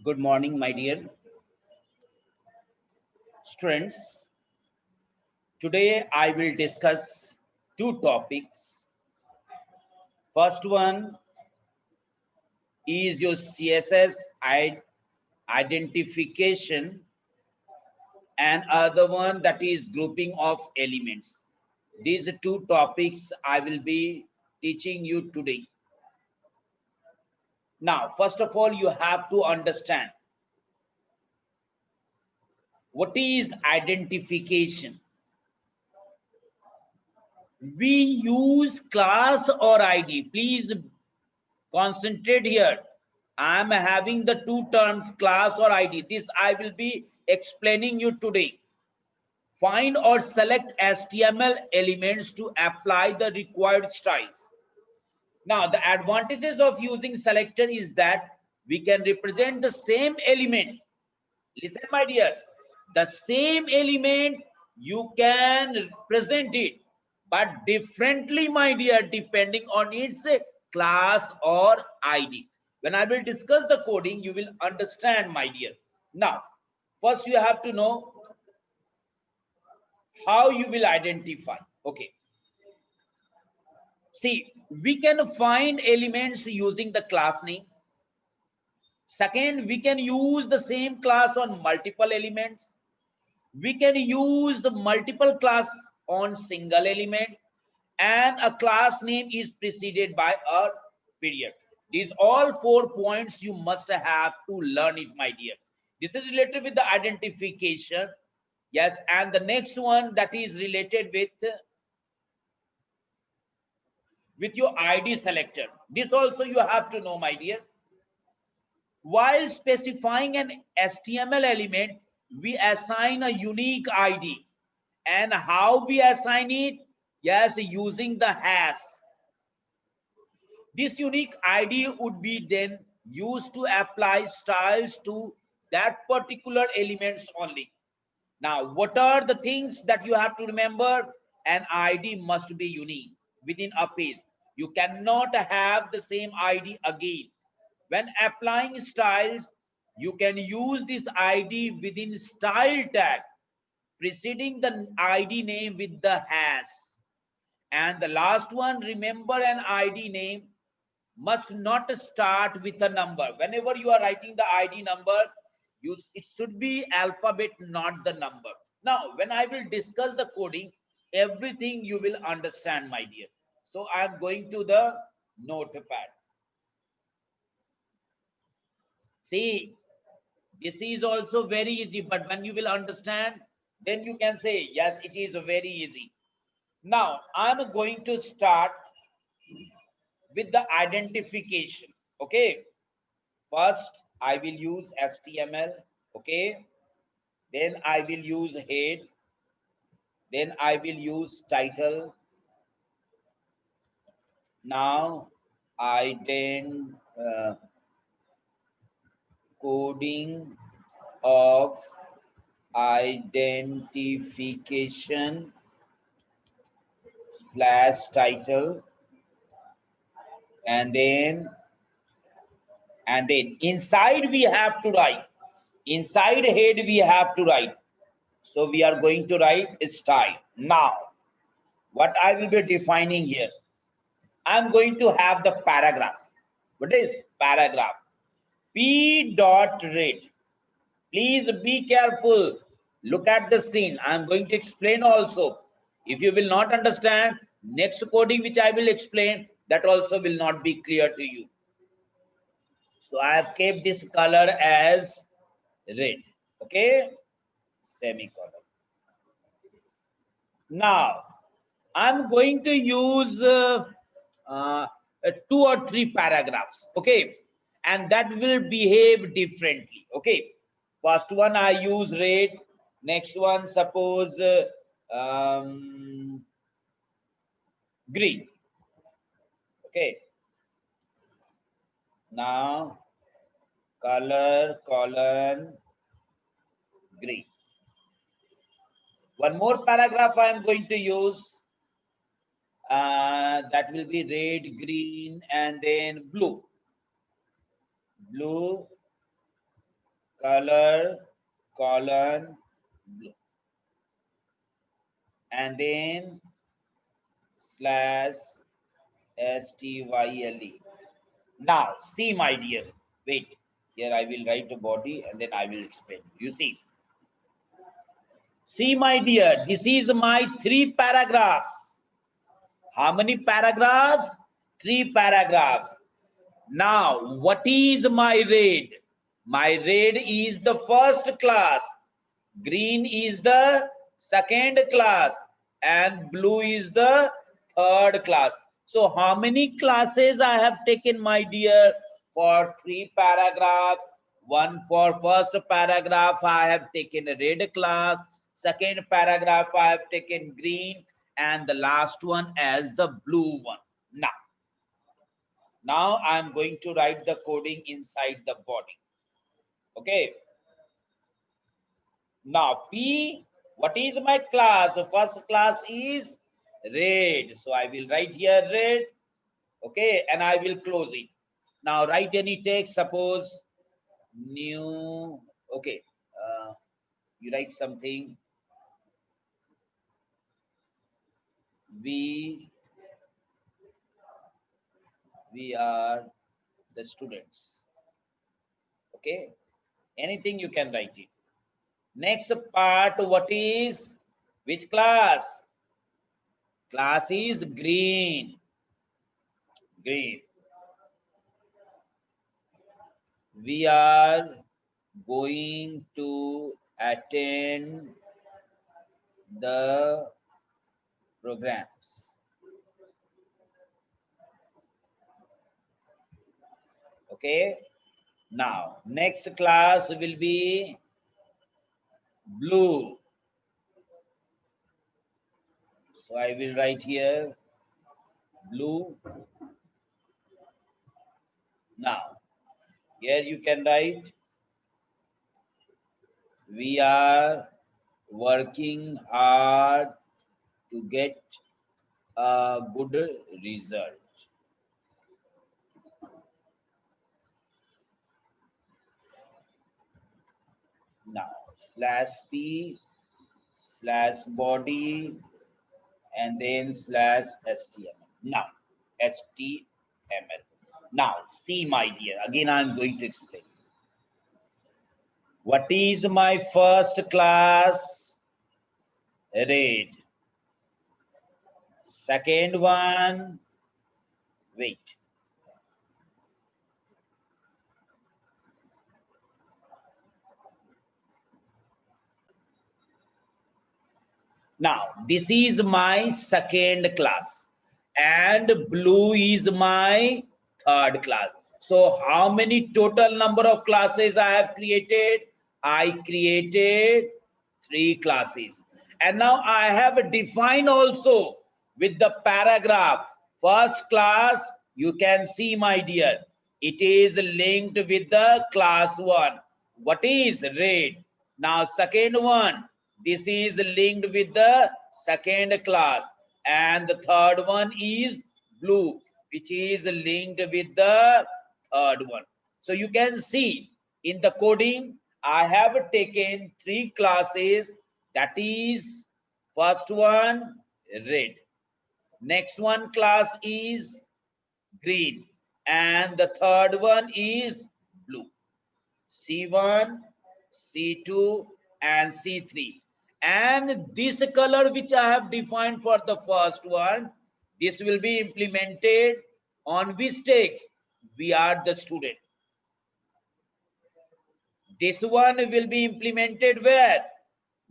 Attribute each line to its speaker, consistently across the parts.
Speaker 1: Good morning, my dear students. Today I will discuss two topics. First one is your CSS identification, and other one that is grouping of elements. These two topics I will be teaching you today. Now, first of all, you have to understand what is identification. We use class or ID. Please concentrate here. I am having the two terms, class or ID. This I will be explaining you today. Find or select HTML elements to apply the required styles. Now, the advantages of using selector is that we can represent the same element. Listen, my dear, the same element you can present it, but differently, my dear, depending on its class or ID. When I will discuss the coding, you will understand, my dear. Now, first you have to know how you will identify. Okay. See, we can find elements using the class name. Second, we can use the same class on multiple elements. We can use the multiple class on single element, and a class name is preceded by a period. These all 4 points you must have to learn it, my dear. This is related with the identification. Yes, and the next one that is related with your ID selector. This also you have to know, my dear. While specifying an HTML element, we assign a unique ID. And how we assign it? Yes, using the hash. This unique ID would be then used to apply styles to that particular elements only. Now, what are the things that you have to remember? An ID must be unique within a page. You cannot have the same ID again. When applying styles, you can use this ID within style tag preceding the ID name with the hash. And the last one, remember, an ID name must not start with a number. Whenever you are writing the ID number, it should be alphabet, not the number. Now, when I will discuss the coding, everything you will understand, my dear. So I am going to the notepad. See, this is also very easy, but when you will understand, then you can say, yes, it is very easy. Now, I'm going to start with the identification. Okay. First, I will use HTML. Okay. Then I will use head. Then I will use title. Now, I then coding of identification slash title, and then inside we have to write, inside head we have to write, so we are going to write style. Now what I will be defining here, I'm going to have the paragraph. What is paragraph? P dot read. Please be careful, look at the screen. I'm going to explain also. If you will not understand, next coding which I will explain, that also will not be clear to you. So I have kept this color as red. Okay, semicolon. Now I'm going to use uh, 2 or 3 paragraphs. Okay, and that will behave differently. Okay, first one I use red, next one suppose green. Okay, now color colon green. One more paragraph I am going to use, that will be red, green, and then blue. Blue, color colon blue, and then slash style. Now see my dear, wait, here I will write a body and then I will explain. You see my dear, this is my 3 paragraphs. How many paragraphs? 3 paragraphs. Now, what is my red? My red is the first class, green is the second class, and blue is the third class. So, how many classes I have taken, my dear? For 3 paragraphs. One for first paragraph, I have taken a red class. Second paragraph, I have taken green, and the last one as the blue one. Now I'm going to write the coding inside the body. Okay. Now P, what is my class? The first class is red. So I will write here red. Okay. And I will close it. Now write any text. Suppose new. Okay. You write something. We are the students. Okay. Anything you can write it. Next part, what is, which class? Class is green. Green. We are going to attend the programs. Okay. Now, next class will be blue. So I will write here blue. Now, here you can write, we are working hard to get a good result. Now, slash P slash body and then slash HTML. Now, HTML. Now, see my dear, again I'm going to explain. What is my first class? Red. Second one, wait. Now, this is my second class and blue is my third class. So how many total number of classes I have created? I created 3 classes. And now I have defined also with the paragraph. First class, you can see my dear, it is linked with the class 1. What is red? Now second one, this is linked with the second class, and the third one is blue, which is linked with the third one. So you can see in the coding, I have taken 3 classes. That is, first one red, next one class is green, and the third one is blue. C1, C2, and C3. And this color which I have defined for the first one, this will be implemented on which text? We are the student. This one will be implemented where?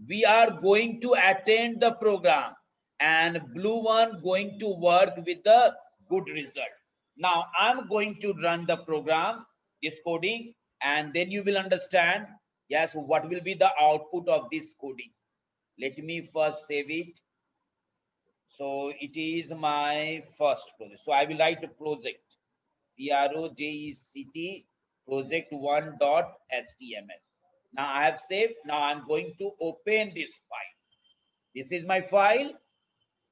Speaker 1: We are going to attend the program, and blue one going to work with the good result. Now I'm going to run the program, this coding, and then you will understand, yes, what will be the output of this coding. Let me first save it. So it is my first project. So I will write a project, project project1.html. Now I have saved. Now I'm going to open this file. This is my file.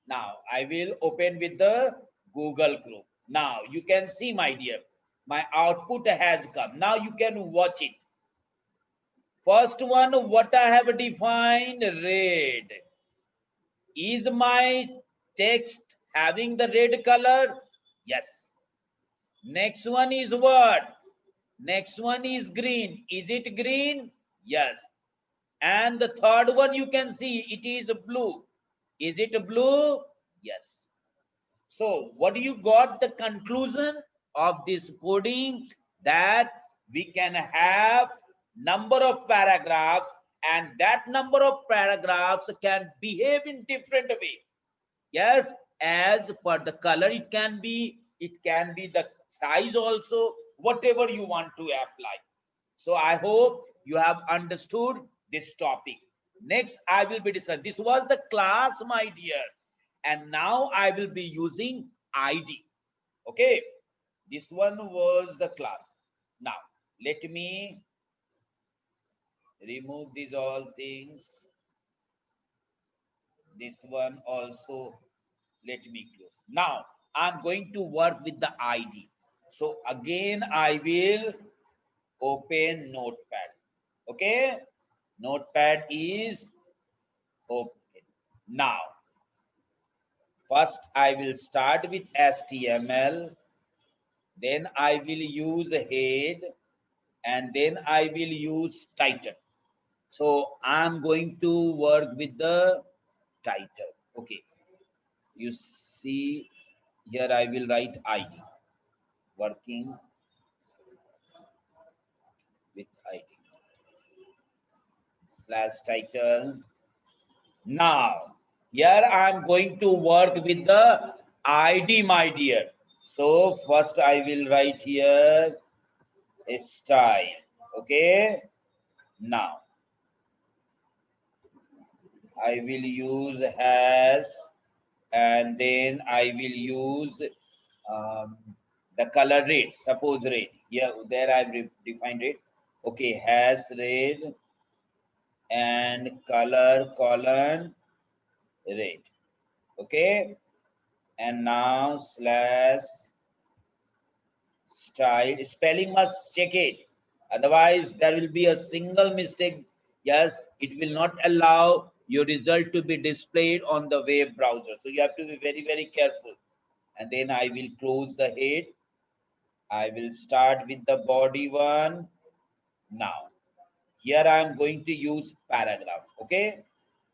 Speaker 1: Now I will open with the Google Chrome. Now you can see, my dear, my output has come. Now you can watch it. First one, what I have defined, red. Is my text having the red color? Yes. Next one is what? Next one is green. Is it green? Yes. And the third one you can see it is blue. Is it blue? Yes. So what do you got the conclusion of this coding? That we can have number of paragraphs, and that number of paragraphs can behave in different way. Yes, as per the color it can be the size also, whatever you want to apply. So I hope you have understood this topic. Next I will be discussing, this was the class, my dear, and now I will be using ID. Okay, this one was the class. Now let me remove these all things. This one also, let me close. Now I'm going to work with the ID. So again I will open Notepad. Okay, Notepad is open. Now first I will start with HTML, then I will use head, and then I will use title. So I'm going to work with the title. Okay, you see here I will write ID, working with ID slash title. Now here I'm going to work with the ID, my dear. So first I will write here a style. Okay, now I will use has, and then I will use the color red. Suppose red. Here, there I've defined it. Okay, has red and color colon red. Okay, and now slash style. Spelling must check it, otherwise there will be a single mistake. Yes, it will not allow your result to be displayed on the web browser, so you have to be very careful. And then I will close the head. I will start with the body one. Now here I am going to use paragraph. Okay,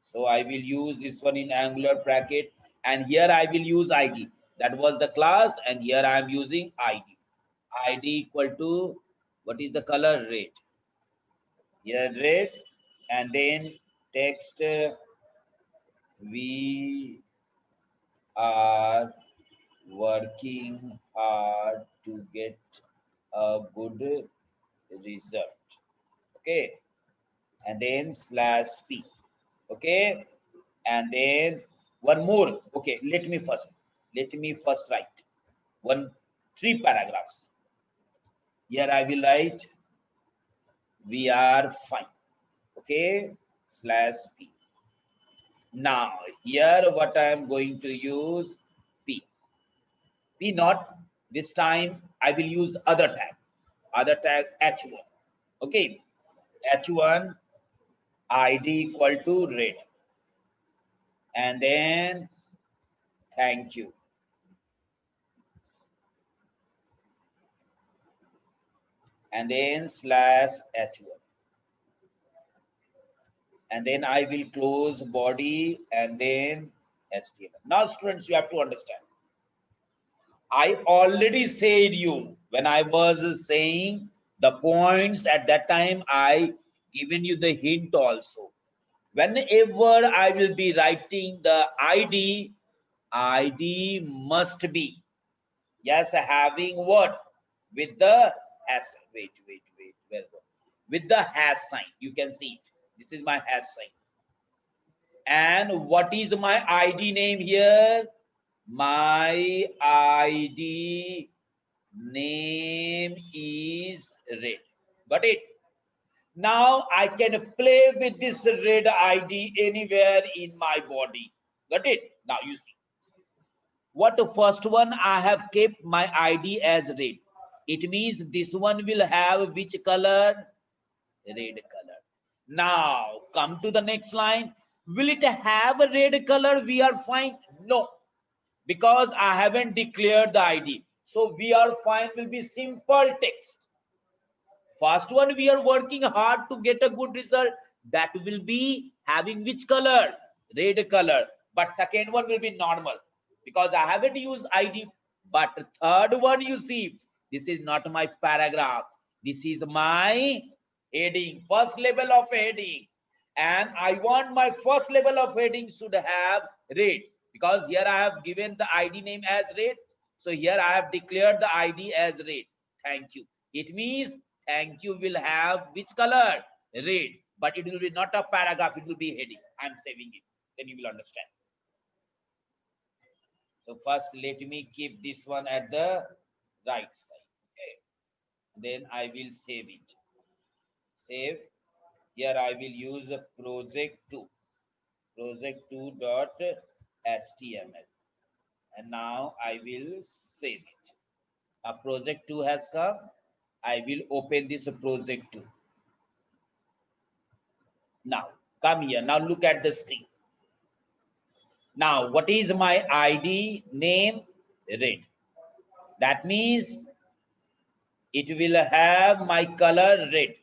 Speaker 1: so I will use this one in angular bracket, and here I will use ID. That was the class, and here I am using ID. ID equal to, what is the color? Red. Here red, and then text, we are working hard to get a good result. Okay, and then slash p. Okay, and then one more. Okay, let me first write one, three paragraphs. Here I will write, we are fine. Okay, slash p. Now here what I am going to use, p. P not, this time I will use other tag h1. Okay, h1 ID equal to red, and then thank you, and then slash h1, and then I will close body, and then HTML. Now students, you have to understand, I already said you when I was saying the points at that time, I given you the hint also. Whenever I will be writing the ID must be, yes, having what? With the hash, where go? With the hash sign, you can see it. This is my hash sign. And what is my ID name here? My ID name is red. Got it? Now I can play with this red ID anywhere in my body. Got it? Now you see. What the first one, I have kept my ID as red. It means this one will have which color? Red color. Now come to the next line. Will it have a red color? We are fine. No, because I haven't declared the ID. So we are fine will be simple text. First one, we are working hard to get a good result. That will be having which color? Red color. But second one will be normal because I haven't used ID. But third one, you see, this is not my paragraph. This is my heading, first level of heading. And I want my first level of heading should have red because here I have given the ID name as red. So here I have declared the ID as red. Thank you. It means thank you will have which color? Red. But it will be not a paragraph, it will be heading. I'm saving it. Then you will understand. So first let me keep this one at the right side. Okay. Then I will save it. Save. Here I will use project 2. Project2.html. And now I will save it. A project 2 has come. I will open this project 2. Now come here. Now look at the screen. Now what is my ID name? Red. That means it will have my color red.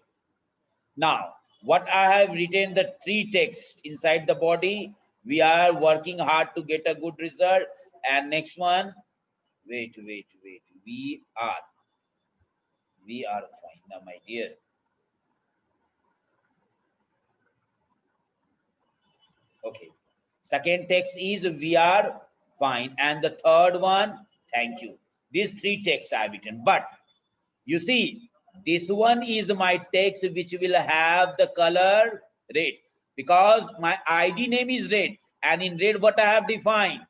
Speaker 1: Now what I have written the 3 text inside the body. We are working hard to get a good result. And next one, wait. We are fine now, my dear. Okay. Second text is we are fine. And the third one, thank you. These 3 texts I have written. But you see, this one is my text which will have the color red because my ID name is red. And in red, what I have defined?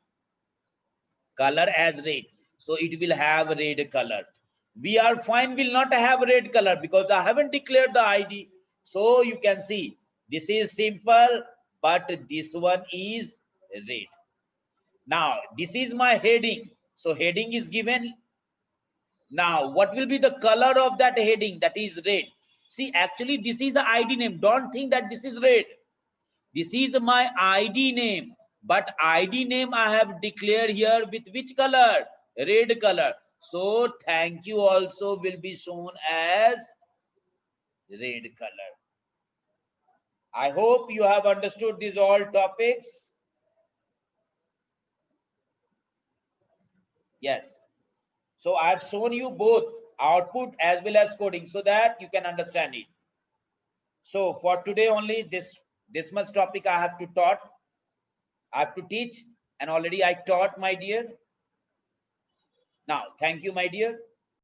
Speaker 1: Color as red. So it will have red color. We are fine will not have red color because I haven't declared the ID. So you can see this is simple, but this one is red. Now this is my heading. So heading is given. Now what will be the color of that heading? That is red. See, actually this is the ID name. Don't think that this is red. This is my ID name, but ID name I have declared here with which color? Red color. So thank you also will be shown as red color. I hope you have understood these all topics. Yes. So I have shown you both output as well as coding so that you can understand it. So for today only this much topic I have to taught. I have to teach, and already I taught, my dear. Now, thank you, my dear.